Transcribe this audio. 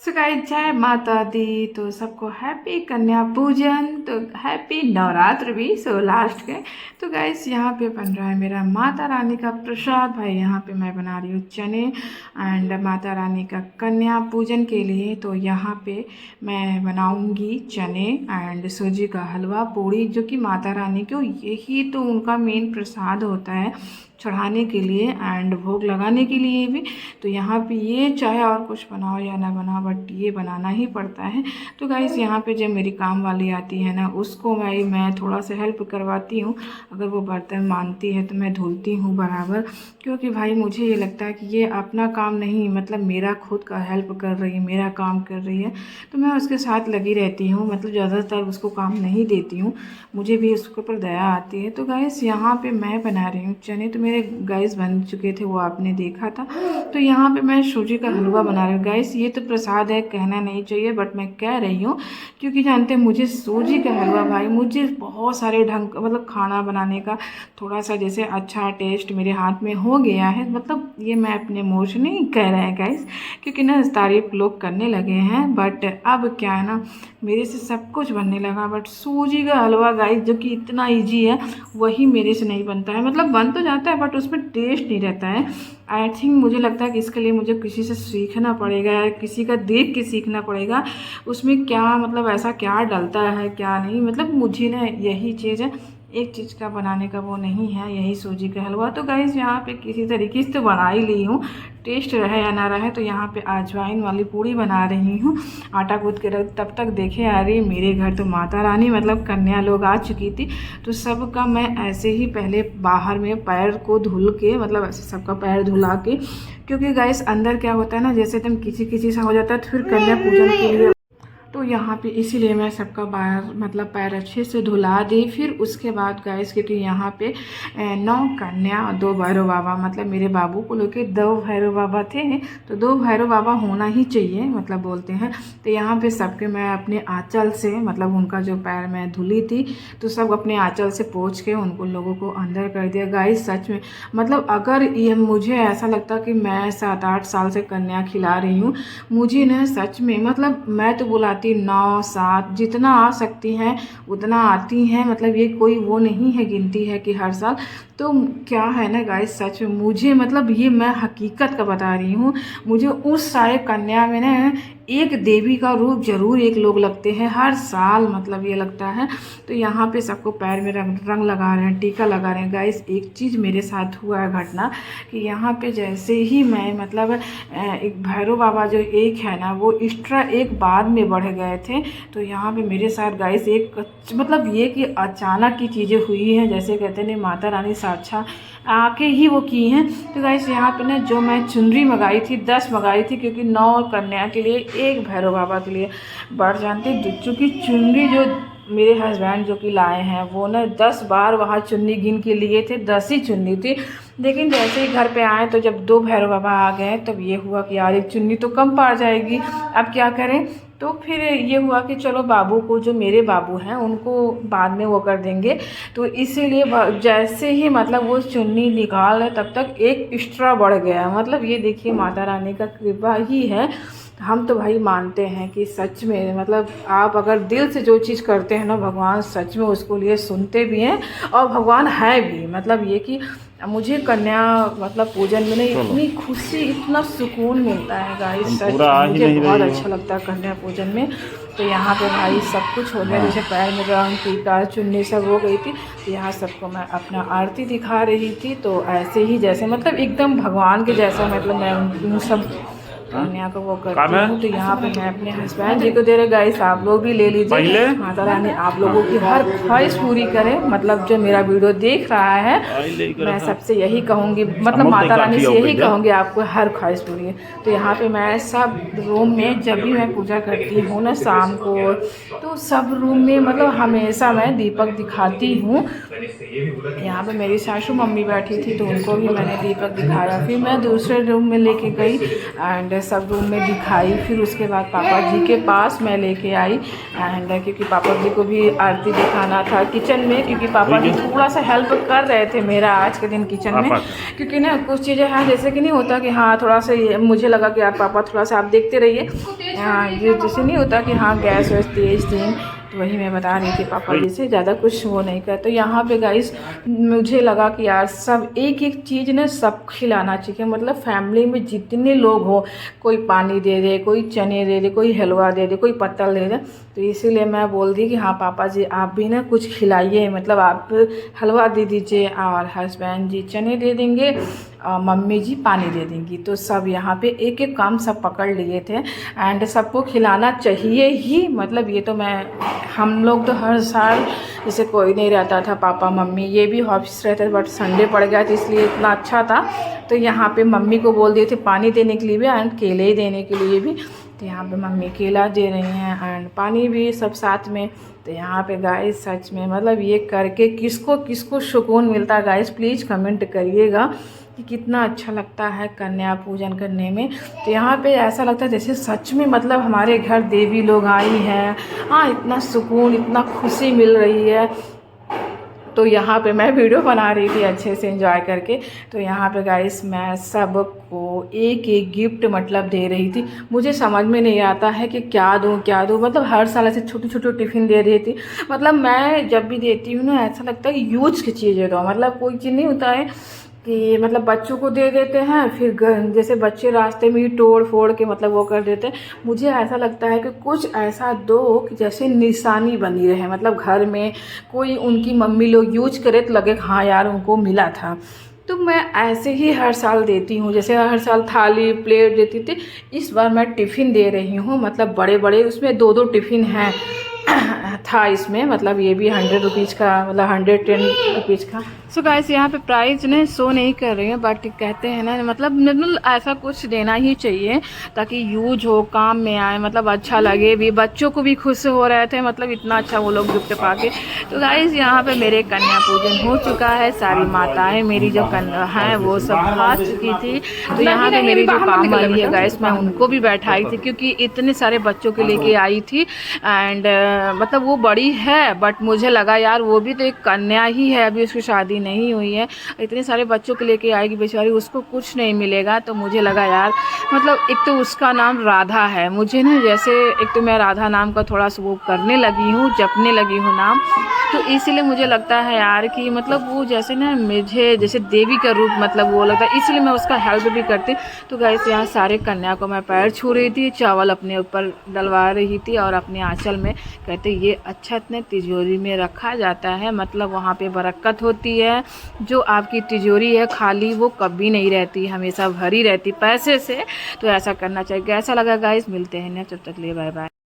So guys जय माता दी। तो सबको हैप्पी कन्या पूजन, तो हैप्पी नवरात्र भी सो लास्ट के। तो गाइस यहाँ पे बन रहा है मेरा माता रानी का प्रसाद। भाई यहाँ पे मैं बना रही हूँ चने एंड माता रानी का कन्या पूजन के लिए। तो यहाँ पे मैं बनाऊँगी चने एंड सूजी का हलवा पूड़ी, जो कि माता रानी को यही तो उनका मेन प्रसाद होता है चढ़ाने के लिए एंड भोग लगाने के लिए भी। तो यहाँ पे ये चाहे और कुछ बनाओ या ना बनाओ, बट ये बनाना ही पड़ता है। तो गाइस यहाँ पे जब मेरी काम वाली आती है ना, उसको मैं थोड़ा सा हेल्प करवाती हूँ। अगर वो बर्तन मांजती है तो मैं धुलती हूँ बराबर, क्योंकि भाई मुझे ये लगता है कि ये अपना काम नहीं, मतलब मेरा खुद का हेल्प कर रही है, मेरा काम कर रही है, तो मैं उसके साथ लगी रहती हूँ। मतलब ज़्यादातर उसको काम नहीं देती हूँ, मुझे भी उसके ऊपर दया आती है। तो गाइस यहाँ पे मैं बना रही हूँ चने। तो मेरे गाइस बन चुके थे, वो आपने देखा था। तो यहाँ पे मैं सूजी का हलवा बना रही हूँ। गाइस ये तो प्रसाद है, कहना नहीं चाहिए, बट मैं कह रही हूँ क्योंकि जानते हैं मुझे सूजी का हलवा, भाई मुझे बहुत सारे ढंग मतलब खाना बनाने का थोड़ा सा जैसे अच्छा टेस्ट मेरे हाथ में हो गया है। मतलब ये मैं अपने मुँह से नहीं कह रहे हैं गाइस, क्योंकि ना तारीफ लोग करने लगे हैं, बट अब क्या है ना, मेरे से सब कुछ बनने लगा, बट सूजी का हलवा गाइस जो कि इतना इजी है वही मेरे से नहीं बनता है। मतलब बन तो जाता है बट उसमें टेस्ट नहीं रहता है। आई थिंक मुझे लगता है कि इसके लिए मुझे किसी से सीखना पड़ेगा या किसी का देख के सीखना पड़ेगा, उसमें क्या मतलब ऐसा क्या डलता है क्या नहीं। मतलब मुझे ना यही चीज़ है, एक चीज़ का बनाने का वो नहीं है, यही सूजी का हलवा। तो गाइस यहाँ पे किसी तरीके से तो बना ही ली हूँ, टेस्ट रहे या ना रहे। तो यहाँ पे अजवाइन वाली पूड़ी बना रही हूँ, आटा गूँथ के रख। तब तक देखे आ रही मेरे घर तो माता रानी मतलब कन्या लोग आ चुकी थी। तो सबका मैं ऐसे ही पहले बाहर में पैर को धुल के, मतलब ऐसे सबका पैर धुला के, क्योंकि गाइस अंदर क्या होता है ना, जैसे तुम किसी किसी से हो जाता है तो फिर कन्या पूजन के लिए, तो यहाँ पे इसीलिए मैं सबका बाहर मतलब पैर अच्छे से धुला दी। फिर उसके बाद गाइस, क्योंकि यहाँ पे 9 कन्या 2 भैरव बाबा, मतलब मेरे बाबू को लेके 2 भैरव बाबा थे, तो 2 भैरव बाबा होना ही चाहिए मतलब बोलते हैं। तो यहाँ पे सबके मैं अपने आंचल से, मतलब उनका जो पैर मैं धुली थी, तो सब अपने आंचल से पोंछ के उनको लोगों को अंदर कर दिया। गाइस सच में मतलब अगर ये मुझे ऐसा लगता कि मैं 7-8 साल से कन्या खिला रही हूँ, मुझे ना सच में मतलब मैं तो बुलाती 9 7 जितना आ सकती हैं उतना आती हैं। मतलब ये कोई वो नहीं है गिनती है कि हर साल। तो क्या है ना गाइस, सच में मुझे मतलब ये मैं हकीकत का बता रही हूँ, मुझे उस सारे कन्या में ना एक देवी का रूप जरूर एक लोग लगते हैं हर साल, मतलब ये लगता है। तो यहाँ पे सबको पैर में रंग लगा रहे हैं, टीका लगा रहे हैं। गाइस एक चीज़ मेरे साथ हुआ है घटना, कि यहाँ पे जैसे ही मैं मतलब एक भैरव बाबा जो एक है ना, वो एक्स्ट्रा एक बाद में बढ़ गए थे। तो यहाँ पे मेरे साथ गाइस एक मतलब ये कि अचानक की चीज़ें हुई हैं, जैसे कहते हैं माता रानी साक्षात आके ही वो की हैं। तो गाइस यहाँ पे ना जो मैं चुनरी मंगाई थी 10 मंगाई थी, क्योंकि 9 कन्या के लिए एक भैरव बाबा के लिए। बढ़ जानते चूँकि चुनरी जो मेरे हस्बैंड जो कि लाए हैं, वो ना 10 बार वहाँ चुन्नी गिन के लिए थे, 10 ही चुन्नी थी। लेकिन जैसे ही घर पे आए तो जब 2 भैरव बाबा आ गए, तब ये हुआ कि यार एक चुन्नी तो कम पड़ जाएगी, अब क्या करें। तो फिर ये हुआ कि चलो बाबू को, जो मेरे बाबू हैं उनको बाद में वो कर देंगे। तो इसीलिए जैसे ही मतलब वो चुन्नी निकाल है, तब तक एक एक्स्ट्रा बढ़ गया। मतलब ये देखिए माता रानी का कृपा ही है। हम तो भाई मानते हैं कि सच में मतलब आप अगर दिल से जो चीज़ करते हैं ना, भगवान सच में उसको लिए सुनते भी हैं और भगवान है भी। मतलब ये कि मुझे कन्या मतलब पूजन में ना इतनी खुशी, इतना सुकून मिलता है गाइस, सच मुझे बहुत अच्छा लगता है कन्या पूजन में। तो यहाँ पे भाई सब कुछ हो गया, जैसे पैर में रंग टीका चुन्नी सब हो गई थी। तो यहाँ सबको मैं अपना आरती दिखा रही थी। तो ऐसे ही जैसे मतलब एकदम भगवान के जैसा, मतलब मैं उन सब कन्या को वो करती हूँ। तो यहाँ पे मैं अपने हस्बैंड जी को दे रहे। गाइस आप लोग भी ले लीजिए, माता रानी आप लोगों की हर ख्वाहिश पूरी करे। मतलब जो मेरा वीडियो देख रहा है, मैं सबसे यही कहूँगी, मतलब माता रानी से यही कहूँगी आपको हर ख्वाहिश पूरी है। तो यहाँ पे मैं सब रूम में जब भी मैं पूजा करती हूँ ना शाम को, तो सब रूम में मतलब हमेशा मैं दीपक दिखाती हूँ। यहाँ पे मेरी सासू मम्मी बैठी थी, तो उनको भी मैंने दीपक दिखाया। फिर मैं दूसरे रूम में लेके गई एंड सब रूम में दिखाई। फिर उसके बाद पापा जी के पास मैं लेके आई एंड क्योंकि पापा जी को भी आरती दिखाना था किचन में, क्योंकि पापा जी थोड़ा सा हेल्प कर रहे थे मेरा आज के दिन किचन में, क्योंकि ना कुछ चीज़ें हैं जैसे कि नहीं होता कि हाँ थोड़ा सा मुझे लगा कि यार पापा थोड़ा सा आप देखते रहिए, ये जैसे नहीं होता कि हाँ गैस वैस तेज थी, तो वही मैं बता रही थी पापा जी से, ज़्यादा कुछ वो नहीं कर। तो यहाँ पे गाइस मुझे लगा कि यार सब एक एक चीज़ ना सब खिलाना चाहिए, मतलब फैमिली में जितने लोग हो, कोई पानी दे दे, कोई चने दे दे, कोई हलवा दे दे, कोई पत्तल दे दे। तो इसीलिए मैं बोल दी कि हाँ पापा जी आप भी ना कुछ खिलाइए, मतलब आप हलवा दे दीजिए और हस्बैंड जी चने दे देंगे और मम्मी जी पानी दे देंगी। तो सब यहाँ पे एक एक काम सब पकड़ लिए थे एंड सबको खिलाना चाहिए ही, मतलब ये तो मैं, हम लोग तो हर साल जैसे कोई नहीं रहता था, पापा मम्मी ये भी ऑफिस रहते थे, बट संडे पड़ गया तो इसलिए इतना अच्छा था। तो यहाँ पे मम्मी को बोल दिए थे पानी देने के लिए भी एंड केले ही देने के लिए भी। तो यहाँ पे मम्मी केला दे रही हैं एंड पानी भी सब साथ में। तो यहाँ पे गाइस सच में मतलब ये करके किसको किसको सुकून मिलता है गाइस, प्लीज़ कमेंट करिएगा कि कितना अच्छा लगता है कन्या पूजन करने में। तो यहाँ पे ऐसा लगता है जैसे सच में मतलब हमारे घर देवी लोग आई हैं, हाँ इतना सुकून इतना खुशी मिल रही है। तो यहाँ पे मैं वीडियो बना रही थी अच्छे से एंजॉय करके। तो यहाँ पे गाइस मैं सबको एक एक गिफ्ट मतलब दे रही थी, मुझे समझ में नहीं आता है कि क्या दूँ, मतलब हर साल ऐसे छोटी छोटी टिफ़िन दे रही थी। मतलब मैं जब भी देती हूँ ना ऐसा लगता है कि यूज की चीज़ें दो, मतलब कोई चीज़ नहीं होता है कि मतलब बच्चों को दे देते हैं फिर जैसे बच्चे रास्ते में ही तोड़ फोड़ के मतलब वो कर देते हैं। मुझे ऐसा लगता है कि कुछ ऐसा दो कि जैसे निशानी बनी रहे, मतलब घर में कोई उनकी मम्मी लोग यूज करे तो लगे हाँ यार उनको मिला था। तो मैं ऐसे ही हर साल देती हूँ, जैसे हर साल थाली प्लेट देती थी, इस बार मैं टिफ़िन दे रही हूँ, मतलब बड़े बड़े उसमें 2-2 टिफ़िन हैं था इसमें, मतलब ये भी 100 रुपीज़ का, मतलब 110 रुपीज़ का। सो गाइस यहाँ पे प्राइस ने शो नहीं कर रही हैं, बट कहते हैं ना मतलब ऐसा कुछ देना ही चाहिए ताकि यूज हो, काम में आए, मतलब अच्छा लगे भी, बच्चों को भी खुश हो रहे थे, मतलब इतना अच्छा वो लोग गिफ्ट पा के। तो गाइस यहाँ पे मेरे कन्या पूजन हो चुका है, सारी माताएं मेरी जो कन्या हैं वो सब आ चुकी थी। तो यहाँ पे मेरी जो काम वाली है गाइस मैं उनको भी बैठाई थी, क्योंकि इतने सारे बच्चों के लेके आई थी एंड मतलब वो बड़ी है बट मुझे लगा यार वो भी तो एक कन्या ही है, अभी उसकी शादी नहीं हुई है, इतने सारे बच्चों के लेके आएगी बेचारी, उसको कुछ नहीं मिलेगा। तो मुझे लगा यार मतलब एक तो उसका नाम राधा है, मुझे ना जैसे एक तो मैं राधा नाम का थोड़ा सा वो करने लगी हूँ, जपने लगी हूँ नाम, तो इसीलिए मुझे लगता है यार कि मतलब वो जैसे ना मुझे जैसे देवी का रूप मतलब वो लगता है, इसलिए मैं उसका हेल्प भी करती। तो गाइस यहाँ सारे कन्या को मैं पैर छू रही थी, चावल अपने ऊपर डलवा रही थी और अपने आंचल में, कहते ये अच्छा इतने तिजोरी में रखा जाता है, मतलब वहाँ पे बरकत होती है, जो आपकी तिजोरी है खाली वो कभी नहीं रहती, हमेशा भरी रहती पैसे से। तो ऐसा करना चाहिए। कैसा लगा गाइस, मिलते हैं नेक्स्ट, तब तक लिए बाय बाय।